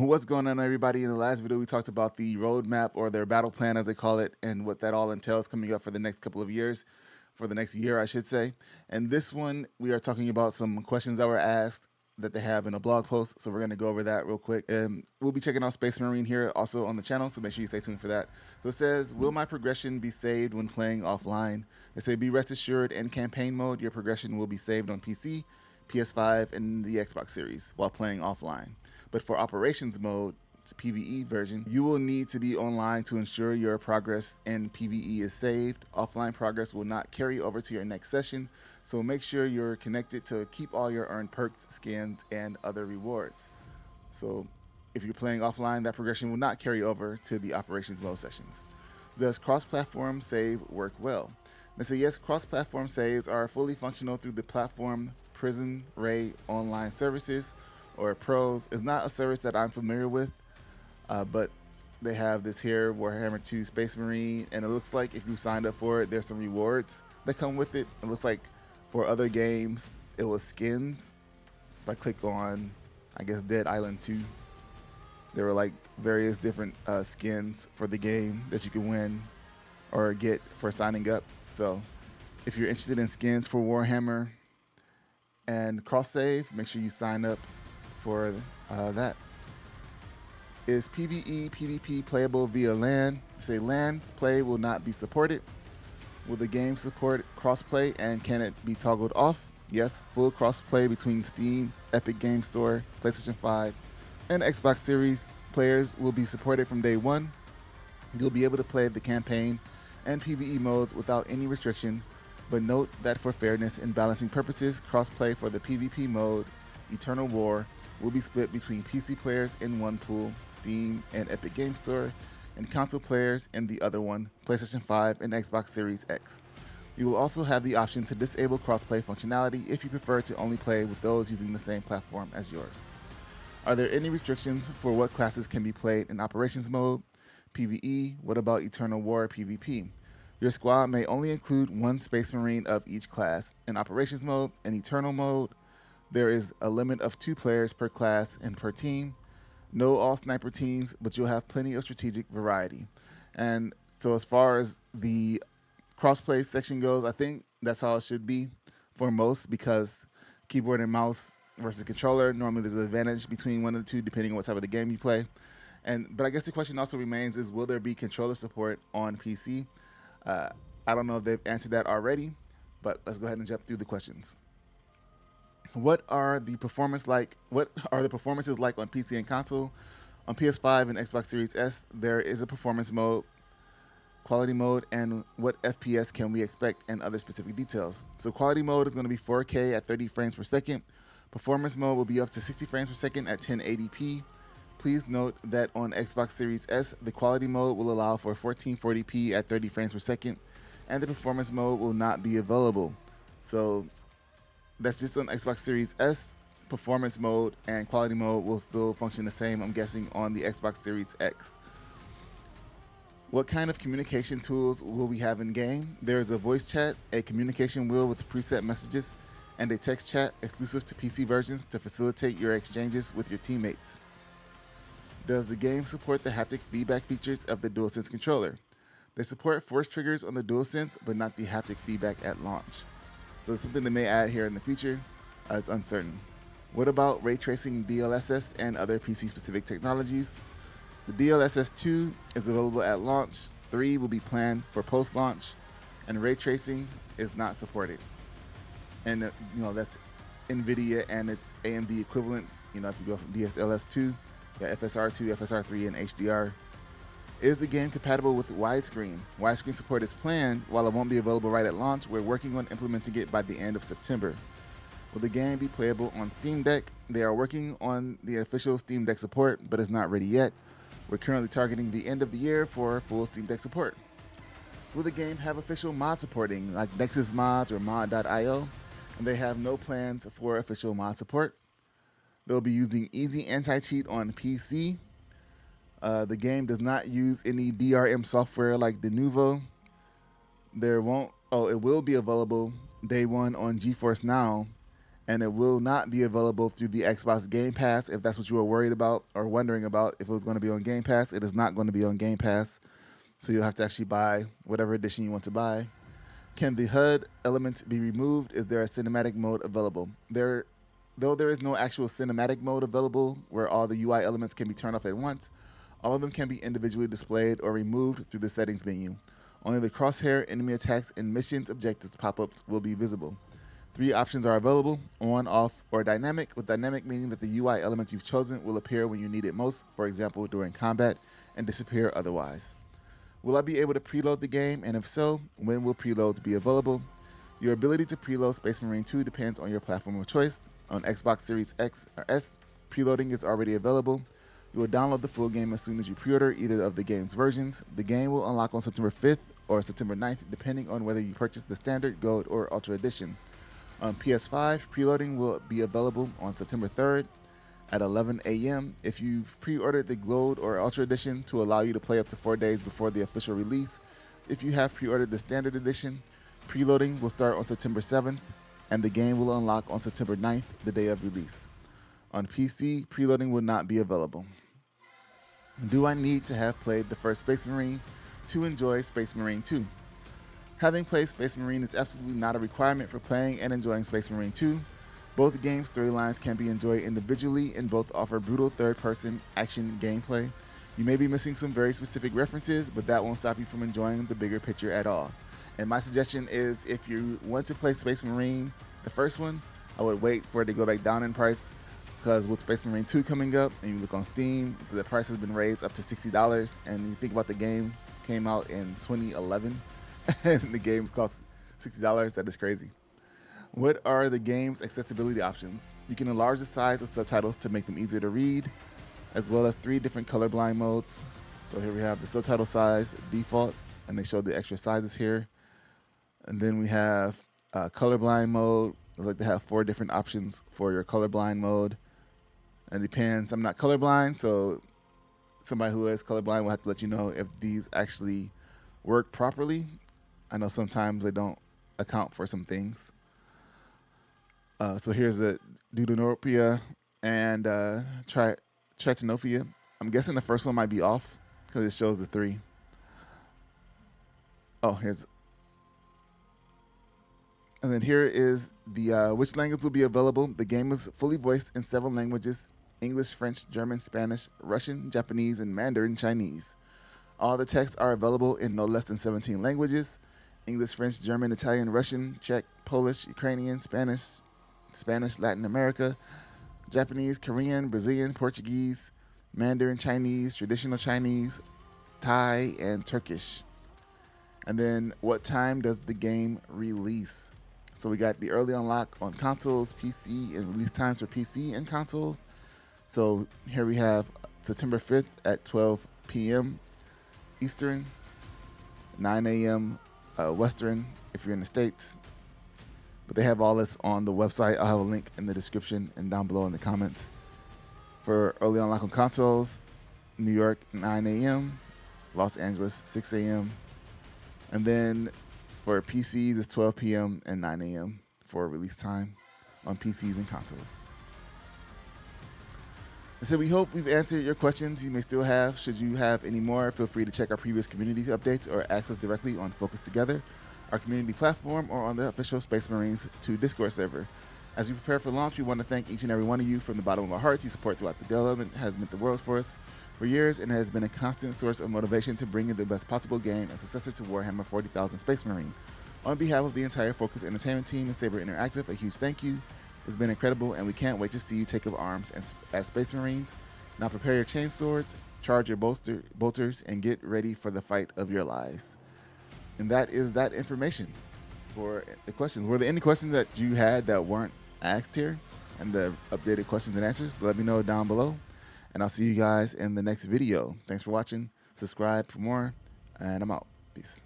What's going on, everybody? In the last video, we talked about the roadmap, or their battle plan as they call it, and what that all entails coming up for the next couple of years, for the next year, I should say. And this one, we are talking about some questions that were asked that they have in a blog post, so we're going to go over that real quick. And we'll be checking out Space Marine here also on the channel, so make sure you stay tuned for that. So it says, will my progression be saved when playing offline? They say, be rest assured, in campaign mode, your progression will be saved on PC, PS5, and the Xbox Series while playing offline. But for operations mode, it's PvE version, you will need to be online to ensure your progress in PvE is saved. Offline progress will not carry over to your next session, so make sure you're connected to keep all your earned perks, skins, and other rewards. So if you're playing offline, that progression will not carry over to the operations mode sessions. Does cross-platform save work well? They say yes, cross-platform saves are fully functional through the platform Prison Ray online services, or Pros. Is not a service that I'm familiar with, but they have this here, Warhammer 2 Space Marine, and it looks like if you signed up for it, there's some rewards that come with it. It looks like for other games, it was skins. If I click on, I guess, Dead Island 2, there were like various different skins for the game that you can win or get for signing up. So if you're interested in skins for Warhammer and cross save, make sure you sign up for that. Is PvE PvP playable via LAN? Say LAN's play will not be supported. Will the game support crossplay, and can it be toggled off? Yes, full crossplay between Steam, Epic Game Store, PlayStation 5, and Xbox Series players will be supported from day one. You'll be able to play the campaign and PvE modes without any restriction, but note that for fairness and balancing purposes, crossplay for the PvP mode, Eternal War, will be split between PC players in one pool, Steam and Epic Game Store, and console players in the other one, PlayStation 5 and Xbox Series X. You will also have the option to disable crossplay functionality if you prefer to only play with those using the same platform as yours. Are there any restrictions for what classes can be played in operations mode? PvE, what about Eternal War PvP? Your squad may only include one Space Marine of each class. In operations mode and Eternal mode, there is a limit of 2 players per class and per team. No all sniper teams, but you'll have plenty of strategic variety. And so as far as the crossplay section goes, I think that's how it should be for most, because keyboard and mouse versus controller, normally there's an advantage between one of the two depending on what type of the game you play. But I guess the question also remains is, will there be controller support on PC? I don't know if they've answered that already, but let's go ahead and jump through the questions. What are the performances like on PC and console? On PS5 and Xbox Series S, there is a performance mode, quality mode, and what FPS can we expect, and other specific details. So quality mode is going to be 4K at 30 frames per second. Performance mode will be up to 60 frames per second at 1080p. Please note that on Xbox Series S, the quality mode will allow for 1440p at 30 frames per second, and the performance mode will not be available. So that's just on Xbox Series S. Performance mode and quality mode will still function the same, I'm guessing, on the Xbox Series X. What kind of communication tools will we have in game? There is a voice chat, a communication wheel with preset messages, and a text chat exclusive to PC versions to facilitate your exchanges with your teammates. Does the game support the haptic feedback features of the DualSense controller? They support force triggers on the DualSense, but not the haptic feedback at launch. So it's something they may add here in the future. It's uncertain. What about ray tracing DLSS and other PC-specific technologies? The DLSS 2 is available at launch. 3 will be planned for post-launch, and ray tracing is not supported. And that's NVIDIA and its AMD equivalents. If you go from DLSS 2, you got FSR2, FSR3, and HDR. Is the game compatible with widescreen? Widescreen support is planned. While it won't be available right at launch, we're working on implementing it by the end of September. Will the game be playable on Steam Deck? They are working on the official Steam Deck support, but it's not ready yet. We're currently targeting the end of the year for full Steam Deck support. Will the game have official mod supporting, like Nexus mods or mod.io? And they have no plans for official mod support. They'll be using Easy Anti-Cheat on PC. The game does not use any DRM software like Denuvo. It will be available day one on GeForce Now, and it will not be available through the Xbox Game Pass if that's what you were worried about or wondering about if it was going to be on Game Pass. It is not going to be on Game Pass, so you'll have to actually buy whatever edition you want to buy. Can the HUD elements be removed? Is there a cinematic mode available? Though there is no actual cinematic mode available where all the UI elements can be turned off at once, all of them can be individually displayed or removed through the settings menu. Only the crosshair, enemy attacks, and missions objectives pop-ups will be visible. 3 options are available: on, off, or dynamic, with dynamic meaning that the UI elements you've chosen will appear when you need it most, for example, during combat, and disappear otherwise. Will I be able to preload the game, and if so, when will preloads be available? Your ability to preload Space Marine 2 depends on your platform of choice. On Xbox Series X or S, preloading is already available. You will download the full game as soon as you pre-order either of the game's versions. The game will unlock on September 5th or September 9th, depending on whether you purchase the Standard, Gold, or Ultra Edition. On PS5, preloading will be available on September 3rd at 11 a.m. If you've pre-ordered the Gold or Ultra Edition to allow you to play up to 4 days before the official release. If you have pre-ordered the Standard Edition, preloading will start on September 7th, and the game will unlock on September 9th, the day of release. On PC, preloading will not be available. Do I need to have played the first Space Marine to enjoy Space Marine 2? Having played Space Marine is absolutely not a requirement for playing and enjoying Space Marine 2. Both games' storylines can be enjoyed individually and both offer brutal third-person action gameplay. You may be missing some very specific references, but that won't stop you from enjoying the bigger picture at all. And my suggestion is, if you want to play Space Marine, the first one, I would wait for it to go back down in price, because with Space Marine 2 coming up, and you look on Steam, so the price has been raised up to $60, and you think about the game came out in 2011, and the games cost $60, that is crazy. What are the game's accessibility options? You can enlarge the size of subtitles to make them easier to read, as well as 3 different colorblind modes. So here we have the subtitle size, default, and they show the extra sizes here. And then we have colorblind mode. Looks like they have 4 different options for your colorblind mode. And it depends. I'm not colorblind, so somebody who is colorblind will have to let you know if these actually work properly. I know sometimes they don't account for some things. So here's the Deuteranopia and Tritanophia. I'm guessing the first one might be off because it shows the 3. Oh, here's. And then here is the which language will be available. The game is fully voiced in 7 languages: English, French, German, Spanish, Russian, Japanese, and Mandarin Chinese. All the texts are available in no less than 17 languages: English, French, German, Italian, Russian, Czech, Polish, Ukrainian, Spanish, Latin America, Japanese, Korean, Brazilian, Portuguese, Mandarin Chinese, traditional Chinese, Thai, and Turkish. And then what time does the game release? So we got the early unlock on consoles, PC, and release times for PC and consoles. So here we have September 5th at 12 p.m. Eastern, 9 a.m. Western if you're in the States. But they have all this on the website. I'll have a link in the description and down below in the comments. For early unlock on consoles, New York, 9 a.m., Los Angeles, 6 a.m., and then for PCs, it's 12 p.m. and 9 a.m. for release time on PCs and consoles. And so we hope we've answered your questions you may still have. Should you have any more, feel free to check our previous community updates or access directly on Focus Together, our community platform, or on the official Space Marines 2 Discord server. As we prepare for launch, we want to thank each and every one of you from the bottom of our hearts. Your support throughout the development has meant the world for us for years and has been a constant source of motivation to bring you the best possible game and successor to Warhammer 40,000 Space Marine. On behalf of the entire Focus Entertainment team and Saber Interactive, a huge thank you. It's been incredible, and we can't wait to see you take up arms as Space Marines. Now prepare your chain swords, charge your bolters, and get ready for the fight of your lives. And that is that information for the questions. Were there any questions that you had that weren't asked here, and the updated questions and answers? Let me know down below, and I'll see you guys in the next video. Thanks for watching. Subscribe for more, and I'm out. Peace.